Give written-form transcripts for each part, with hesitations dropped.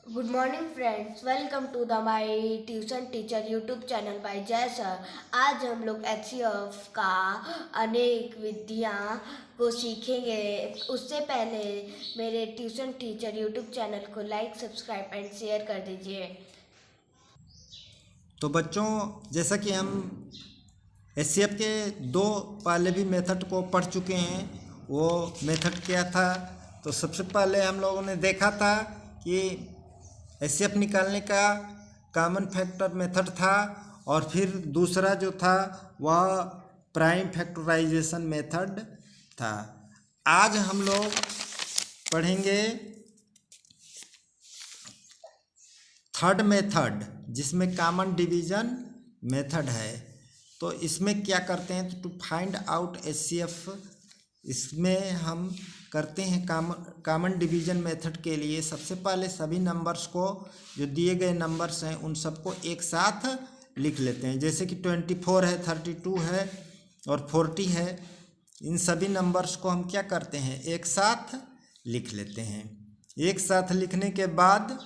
Good morning friends, welcome to the my tuition teacher YouTube channel by Jay sir. आज हम लोग HCF का अनेक विधियाँ को सीखेंगे। उससे पहले मेरे ट्यूशन टीचर यूट्यूब चैनल को लाइक, सब्सक्राइब एंड शेयर कर दीजिए। तो बच्चों, जैसा कि हम एचसीएफ के दो पहले भी मेथड को पढ़ चुके हैं। वो मेथड क्या था? तो सबसे पहले हम लोगों ने देखा था कि एचसीएफ निकालने का कॉमन फैक्टर मेथड था, और फिर दूसरा जो था वह प्राइम फैक्टराइजेशन मेथड था। आज हम लोग पढ़ेंगे थर्ड मेथड, जिसमें कॉमन डिवीजन मेथड है। तो इसमें क्या करते हैं? तो टू फाइंड आउट एचसीएफ, इसमें हम करते हैं कॉमन डिवीजन मेथड के लिए सबसे पहले सभी नंबर्स को, जो दिए गए नंबर्स हैं उन सबको एक साथ लिख लेते हैं। जैसे कि 24 है, 32 है और 40 है। इन सभी नंबर्स को हम क्या करते हैं? एक साथ लिख लेते हैं। एक साथ लिखने के बाद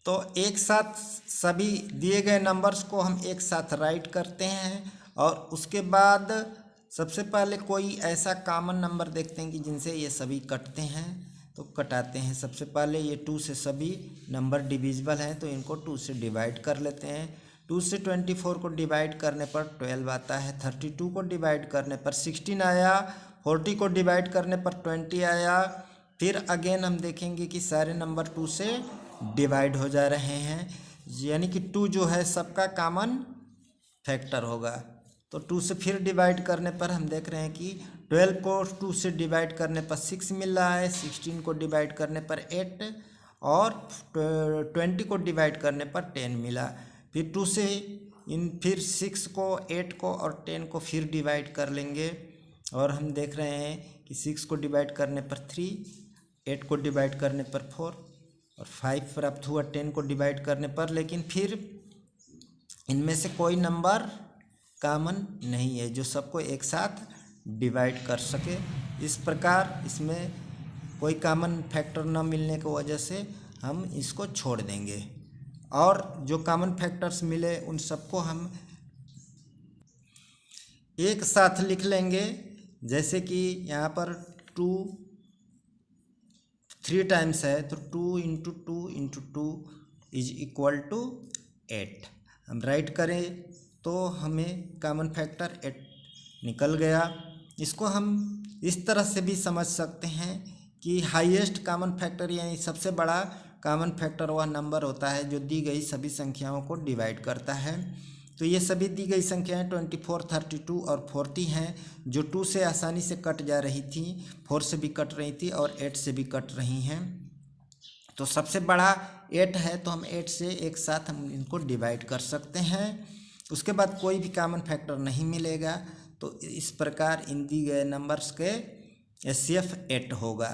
तो एक साथ सभी दिए गए नंबर्स को हम एक साथ राइट करते हैं, और उसके बाद सबसे पहले कोई ऐसा कॉमन नंबर देखते हैं कि जिनसे ये सभी कटते हैं, तो कटाते हैं। सबसे पहले ये 2 से सभी नंबर डिविजिबल हैं, तो इनको 2 से डिवाइड कर लेते हैं। 2 से 24 को डिवाइड करने पर 12 आता है, 32 को डिवाइड करने पर 16 आया, 40 को डिवाइड करने पर 20 आया। फिर अगेन हम देखेंगे कि सारे नंबर 2 से डिवाइड हो जा रहे हैं, यानी कि 2 जो है सबका कॉमन फैक्टर होगा। तो 2 से फिर डिवाइड करने पर हम देख रहे हैं कि 12 को 2 से डिवाइड करने पर 6 मिल रहा है, 16 को डिवाइड करने पर 8 और 20 को डिवाइड करने पर 10 मिला। फिर 2 से फिर 6 को, 8 को और 10 को फिर डिवाइड कर लेंगे, और हम देख रहे हैं कि 6 को डिवाइड करने पर 3, 8 को डिवाइड करने पर 4 और 5 प्राप्त हुआ 10 को डिवाइड करने पर। लेकिन फिर इनमें से कोई नंबर कॉमन नहीं है जो सबको एक साथ डिवाइड कर सके। इस प्रकार इसमें कोई कॉमन फैक्टर न मिलने की वजह से हम इसको छोड़ देंगे, और जो कॉमन फैक्टर्स मिले उन सबको हम एक साथ लिख लेंगे। जैसे कि यहाँ पर 2 3 टाइम्स है, तो 2 into 2 into 2 is equal to 8। हम राइट करें तो हमें कॉमन फैक्टर 8 निकल गया। इसको हम इस तरह से भी समझ सकते हैं कि हाईएस्ट कॉमन फैक्टर, यानी सबसे बड़ा कॉमन फैक्टर वह नंबर होता है जो दी गई सभी संख्याओं को डिवाइड करता है। तो ये सभी दी गई संख्याएं 24, 32 और 40 हैं, जो 2 से आसानी से कट जा रही थी, 4 से भी कट रही थी और 8 से भी कट रही हैं। तो सबसे बड़ा 8 है, तो हम 8 से एक साथ हम इनको डिवाइड कर सकते हैं। उसके बाद कोई भी कॉमन फैक्टर नहीं मिलेगा, तो इस प्रकार इन दी गए नंबर्स के एचसीएफ 8 होगा।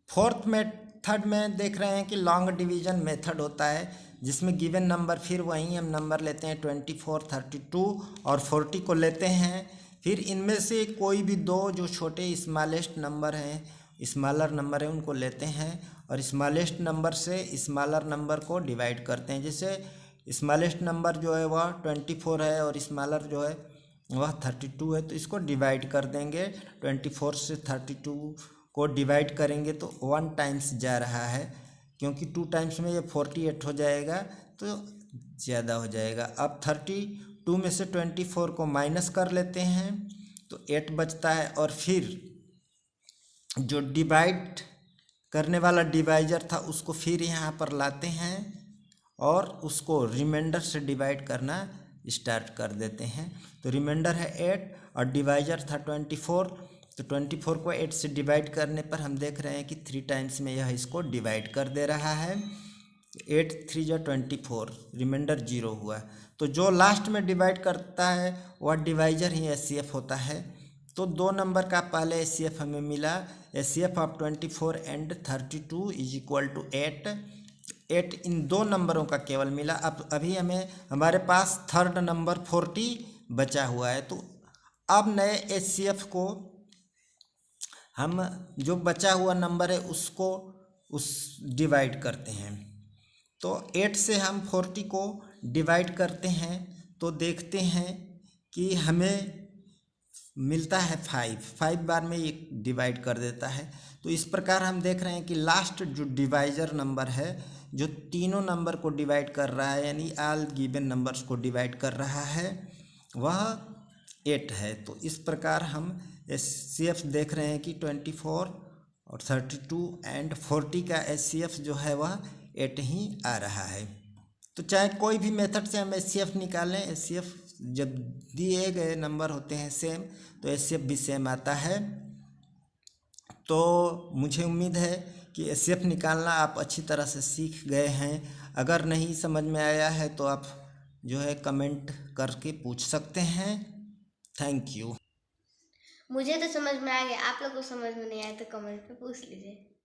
फोर्थ मेथड में देख रहे हैं कि लॉन्ग डिवीजन मेथड होता है, जिसमें गिवन नंबर, फिर वहीं हम नंबर लेते हैं 24, 32 और 40 को लेते हैं। फिर इनमें से कोई भी दो जो छोटे स्मॉलेस्ट नंबर हैं, स्मॉलर नंबर है, उनको लेते हैं और स्मॉलेस्ट नंबर से स्मॉलर नंबर को डिवाइड करते हैं। जैसे स्मॉलेस्ट नंबर जो है वह 24 है और स्मॉलर जो है वह 32 है, तो इसको डिवाइड कर देंगे। 24 से 32 को डिवाइड करेंगे तो 1 टाइम्स जा रहा है, क्योंकि 2 टाइम्स में ये 48 हो जाएगा, तो ज़्यादा हो जाएगा। अब 32 में से 24 को माइनस कर लेते हैं तो 8 बचता है, और फिर जो डिवाइड करने वाला डिवाइजर था उसको फिर यहाँ पर लाते हैं और उसको रिमाइंडर से डिवाइड करना स्टार्ट कर देते हैं। तो रिमाइंडर है 8 और डिवाइजर था 24, तो 24 को 8 से डिवाइड करने पर हम देख रहे हैं कि 3 टाइम्स में यह इसको डिवाइड कर दे रहा है। 8 3 जा 24, रिमाइंडर 0 हुआ। तो जो लास्ट में डिवाइड करता है वह डिवाइजर ही एचसीएफ होता है। तो दो नंबर का पहले एचसीएफ हमें मिला, HCF of 24 and 32 is equal to 8। 8 इन दो नंबरों का केवल मिला। अब अभी हमें हमारे पास थर्ड नंबर 40 बचा हुआ है, तो अब नए एचसीएफ को हम जो बचा हुआ नंबर है उसको उस डिवाइड करते हैं। तो 8 से हम 40 को डिवाइड करते हैं तो देखते हैं कि हमें मिलता है 5 बार में ये डिवाइड कर देता है। तो इस प्रकार हम देख रहे हैं कि लास्ट जो डिवाइजर नंबर है जो तीनों नंबर को डिवाइड कर रहा है यानी ऑल गिवन नंबर्स को डिवाइड कर रहा है वह 8 है। तो इस प्रकार हम HCF देख रहे हैं कि 24 और 32 एंड 40 का HCF जो है वह 8 ही आ रहा है। तो चाहे कोई भी मेथड से हम HCF निकालें, HCF जब दिए गए नंबर होते हैं सेम तो HCF भी सेम आता है। तो मुझे उम्मीद है कि HCF निकालना आप अच्छी तरह से सीख गए हैं। अगर नहीं समझ में आया है तो आप जो है कमेंट करके पूछ सकते हैं। Thank you. मुझे तो समझ में आ गया, आप लोग को समझ में नहीं आया तो कमेंट पे पूछ लीजिए।